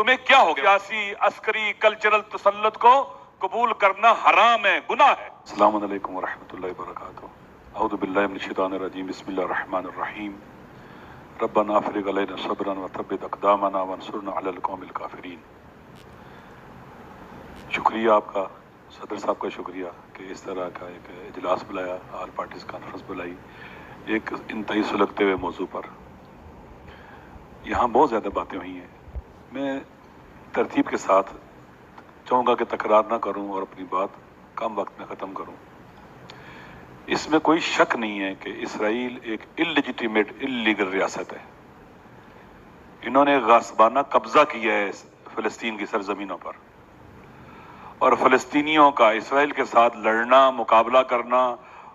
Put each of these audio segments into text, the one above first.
تمہیں کیا ہو گیا؟ سیاسی عسکری کلچرل تسلط کو قبول کرنا حرام ہے، گناہ ہے۔ السلام علیکم ورحمۃ اللہ وبرکاتہ۔ اعوذ باللہ من الشیطان الرجیم، بسم اللہ الرحمن الرحیم۔ ربنا افرغ علینا صبرا وثبت اقدامنا وانصرنا علی القوم الکافرین۔ شکریہ آپ کا، صدر صاحب کا شکریہ کہ اس طرح کا ایک اجلاس بلایا، آل پارٹیز کانفرنس بلائی ایک انتہائی سلگتے ہوئے موضوع پر۔ یہاں بہت زیادہ باتیں ہوئی ہیں، میں ترتیب کے ساتھ چاہوں گا کہ تکرار نہ کروں اور اپنی بات کم وقت میں ختم کروں۔ اس میں کوئی شک نہیں ہے کہ اسرائیل ایک اللیجیٹیمیٹ اللیگل ریاست ہے۔ انہوں نے غاصبانہ قبضہ کیا ہے فلسطین کی سرزمینوں پر، اور فلسطینیوں کا اسرائیل کے ساتھ لڑنا، مقابلہ کرنا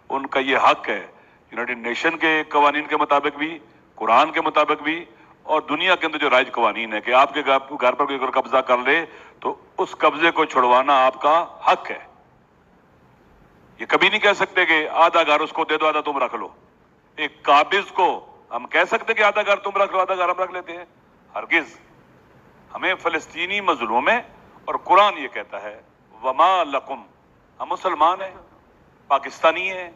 ان کا یہ حق ہے، یونائیٹڈ نیشن کے قوانین کے مطابق بھی، قرآن کے مطابق بھی، اور دنیا کے اندر جو رائج قوانین ہے کہ آپ کے گھر پر کوئی اگر قبضہ کر لے تو اس قبضے کو چھڑوانا آپ کا حق ہے۔ یہ کبھی نہیں کہہ سکتے کہ آدھا گھر اس کو دے دو، آدھا تم رکھ لو۔ ایک قابض کو ہم کہہ سکتے کہ آدھا گھر تم رکھ لو، آدھا گھر ہم رکھ لیتے ہیں؟ ہرگز۔ ہمیں فلسطینی مظلوم ہے، اور قرآن یہ کہتا ہے وما لکم، ہم مسلمان ہیں، پاکستانی ہیں،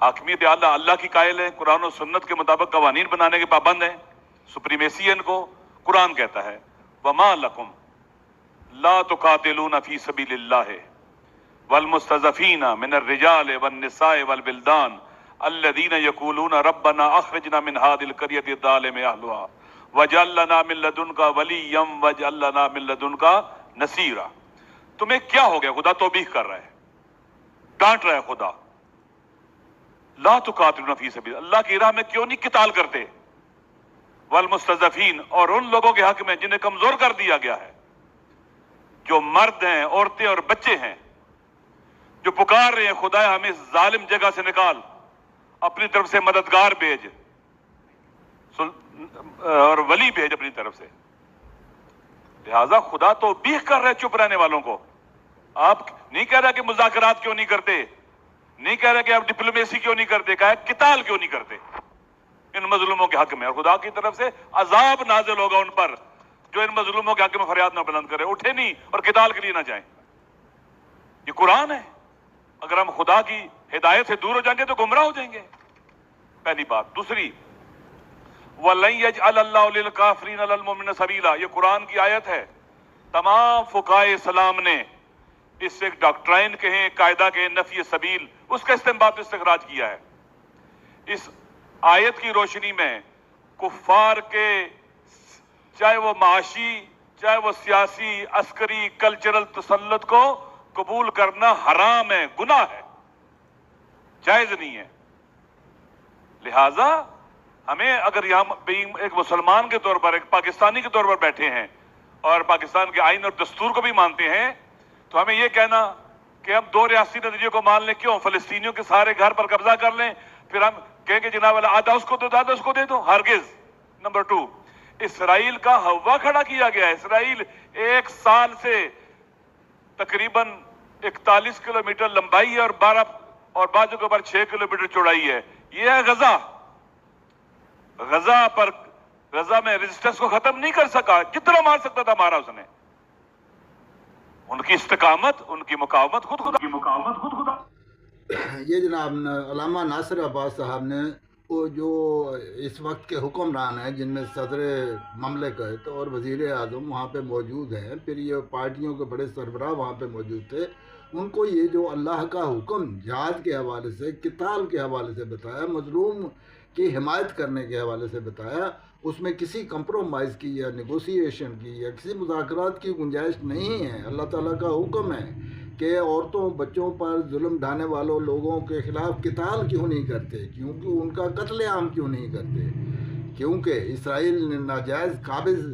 حاکمیت اعلیٰ اللہ کی قائل ہیں، قرآن و سنت کے مطابق قوانین بنانے کے پابند ہیں، سپریمیسی ہے ان کو۔ قرآن کہتا ہے وما لکم لا تقاتلون فی سبیل اللہ والمستضعفین من الرجال والنساء والولدان الذین یقولون ربنا اخرجنا من هذه القرية الظالم اهلها واجعل لنا من لدنک ولیا واجعل لنا من لدنک نصیرا۔ تمہیں کیا ہو گیا؟ خدا توبیخ کر رہا ہے، ڈانٹ رہا ہے خدا۔ لا تقاتلون فی سبیل اللہ کی راہ میں کیوں نہیں قتال کرتے؟ والمستضعفین، اور ان لوگوں کے حق میں جنہیں کمزور کر دیا گیا ہے، جو مرد ہیں، عورتیں اور بچے ہیں، جو پکار رہے ہیں خدایا ہمیں اس ظالم جگہ سے نکال، اپنی طرف سے مددگار بھیج اور ولی بھیج اپنی طرف سے۔ لہذا خدا تو بیخ کر رہے چپ رہنے والوں کو۔ آپ نہیں کہہ رہے کہ مذاکرات کیوں نہیں کرتے، نہیں کہہ رہے کہ آپ ڈپلومیسی کیوں نہیں کرتے، کہا ہے قتال کیوں نہیں کرتے ان مظلوموں کے حق میں، اور خدا کی طرف سے عذاب نازل ہوگا ان پر جو ان مظلوموں کے حق میں فریاد نہ بلند کرے، اٹھے نہیں اور قتال کے لیے نہ جائیں۔ یہ قرآن ہے۔ اگر ہم خدا کی ہدایت سے دور ہو جائیں گے تو گمراہ ہو جائیں گے، پہلی بات۔ دوسری، وَلَن يَجْعَلَ اللَّهُ لِلْكَافِرِينَ عَلَى الْمُؤْمِنِينَ سَبِيلًا، یہ قرآن کی آیت ہے۔ تمام فقہائے اسلام نے اس سے ایک ڈاکٹرائن کہیں، قاعدہ کہیں، نفی سبیل، اس کا استنباط استخراج کیا ہے۔ اس آیت کی روشنی میں کفار کے چاہے وہ معاشی، چاہے وہ سیاسی، عسکری، کلچرل تسلط کو قبول کرنا حرام ہے، گناہ ہے، جائز نہیں ہے۔ لہذا ہمیں اگر یہاں ایک مسلمان کے طور پر، ایک پاکستانی کے طور پر بیٹھے ہیں اور پاکستان کے آئین اور دستور کو بھی مانتے ہیں، تو ہمیں یہ کہنا کہ ہم دو ریاستی نتیجے کو مان لیں، کیوں؟ فلسطینیوں کے سارے گھر پر قبضہ کر لیں، پھر ہم کہیں کہ جناب والا آدھا اس کو دو، آدھا اس کو دے دو، ہرگز۔ نمبر 2، اسرائیل کا ہوا کھڑا کیا گیا ہے۔ اسرائیل ایک سال سے تقریباً 41 کلومیٹر لمبائی ہے اور 12 اور بعضوں کے اوپر 6 کلومیٹر چوڑائی ہے۔ یہ ہے غزہ۔ غزہ میں ریزسٹنس کو ختم نہیں کر سکا، جتنا مار سکتا تھا مارا اس نے۔ ان کی استقامت، ان کی مقاومت خود خدا۔ یہ جناب علامہ ناصر عباس صاحب نے وہ جو اس وقت کے حکمران ہیں، جن میں صدر مملکت اور وزیر اعظم وہاں پہ موجود ہیں، پھر یہ پارٹیوں کے بڑے سربراہ وہاں پہ موجود تھے، ان کو یہ جو اللہ کا حکم جہاد کے حوالے سے، قتال کے حوالے سے بتایا، مظلوم کی حمایت کرنے کے حوالے سے بتایا، اس میں کسی کمپرومائز کی یا نیگوسیشن کی یا کسی مذاکرات کی گنجائش نہیں ہے۔ اللہ تعالیٰ کا حکم ہے کہ عورتوں بچوں پر ظلم ڈھانے والوں لوگوں کے خلاف قتال کیوں نہیں کرتے، کیونکہ ان کا قتل عام کیوں نہیں کرتے، کیونکہ اسرائیل نے ناجائز قابض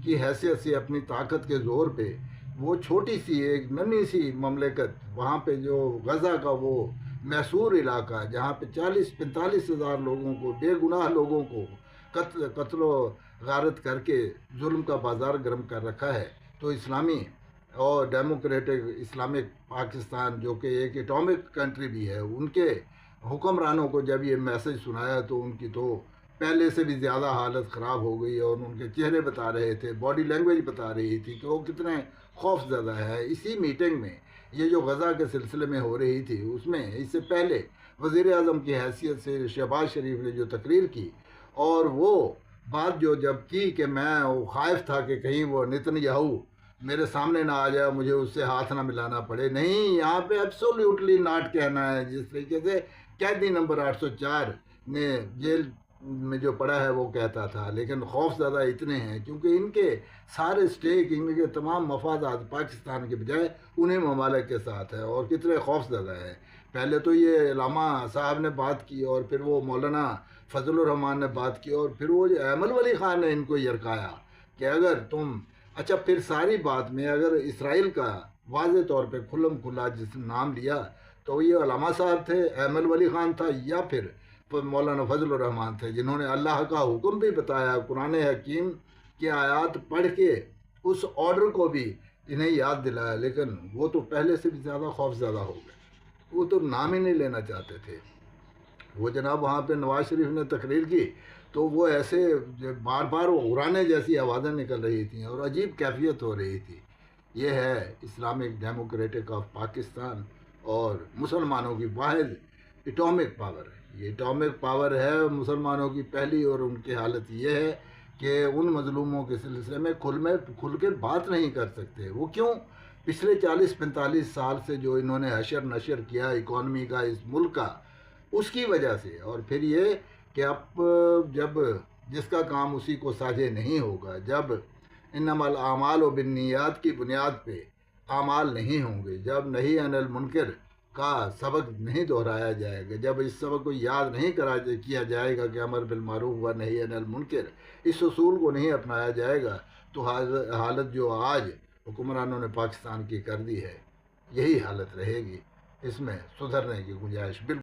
کی حیثیت سے اپنی طاقت کے زور پہ وہ چھوٹی سی ایک ننھی سی مملکت، وہاں پہ جو غزہ کا وہ محصور علاقہ جہاں پہ 40-45 ہزار لوگوں کو، بے گناہ لوگوں کو قتل و غارت کر کے ظلم کا بازار گرم کر رکھا ہے، تو اسلامی اور ڈیموکریٹک اسلامک پاکستان جو کہ ایک ایٹامک کنٹری بھی ہے، ان کے حکمرانوں کو جب یہ میسج سنایا تو ان کی تو پہلے سے بھی زیادہ حالت خراب ہو گئی، اور ان کے چہرے بتا رہے تھے، باڈی لینگویج بتا رہی تھی کہ وہ کتنے خوف زدہ ہے۔ اسی میٹنگ میں یہ جو غزہ کے سلسلے میں ہو رہی تھی، اس میں اس سے پہلے وزیر اعظم کی حیثیت سے شہباز شریف نے جو تقریر کی، اور وہ بات جو جب کی کہ میں خائف تھا کہ کہیں وہ نتن یاہو میرے سامنے نہ آ جائے، مجھے اس سے ہاتھ نہ ملانا پڑے، نہیں، یہاں پہ ایبسولوٹلی ناٹ کہنا ہے، جس طریقے سے قیدی نمبر 804 نے جیل میں جو پڑا ہے وہ کہتا تھا۔ لیکن خوف زدہ اتنے ہیں کیونکہ ان کے سارے سٹیک، ان کے تمام مفادات پاکستان کے بجائے انہیں ممالک کے ساتھ ہے، اور کتنے خوف زدہ ہے۔ پہلے تو یہ علامہ صاحب نے بات کی، اور پھر وہ مولانا فضل الرحمان نے بات کی، اور پھر وہ ایمل ولی خان نے ان کو یرکایا کہ اگر تم اچھا، پھر ساری بات میں اگر اسرائیل کا واضح طور پہ کھلم کھلا جس نے نام لیا تو یہ علامہ صاحب تھے، ایمل ولی خان تھا، یا پھر مولانا فضل الرحمان تھے، جنہوں نے اللہ کا حکم بھی بتایا، قرآن حکیم کی آیات پڑھ کے اس آرڈر کو بھی انہیں یاد دلایا، لیکن وہ تو پہلے سے بھی زیادہ خوف زدہ ہو گئے، وہ تو نام ہی نہیں لینا چاہتے تھے۔ وہ جناب وہاں پہ نواز شریف نے تقریر کی تو وہ ایسے بار بار وہ غرانے جیسی آوازیں نکل رہی تھیں اور عجیب کیفیت ہو رہی تھی۔ یہ ہے اسلامک ڈیموکریٹک آف پاکستان، اور مسلمانوں کی واحد اٹامک پاور ہے، یہ اٹامک پاور ہے مسلمانوں کی پہلی، اور ان کی حالت یہ ہے کہ ان مظلوموں کے سلسلے میں کھل کے بات نہیں کر سکتے۔ وہ کیوں؟ پچھلے 40-45 سال سے جو انہوں نے حشر نشر کیا اکانومی کا اس ملک کا، اس کی وجہ سے، اور پھر یہ کہ اب جب جس کا کام اسی کو ساجے نہیں ہوگا، جب انما الاعمال بالنیات کی بنیاد پہ اعمال نہیں ہوں گے، جب نہی عن المنکر کا سبق نہیں دہرایا جائے گا، جب اس سبق کو یاد نہیں کیا جائے گا کہ امر بالمعروف و نہی عن المنکر، اس اصول کو نہیں اپنایا جائے گا، تو حالت جو آج حکمرانوں نے پاکستان کی کر دی ہے، یہی حالت رہے گی، اس میں سدھرنے کی گنجائش بالکل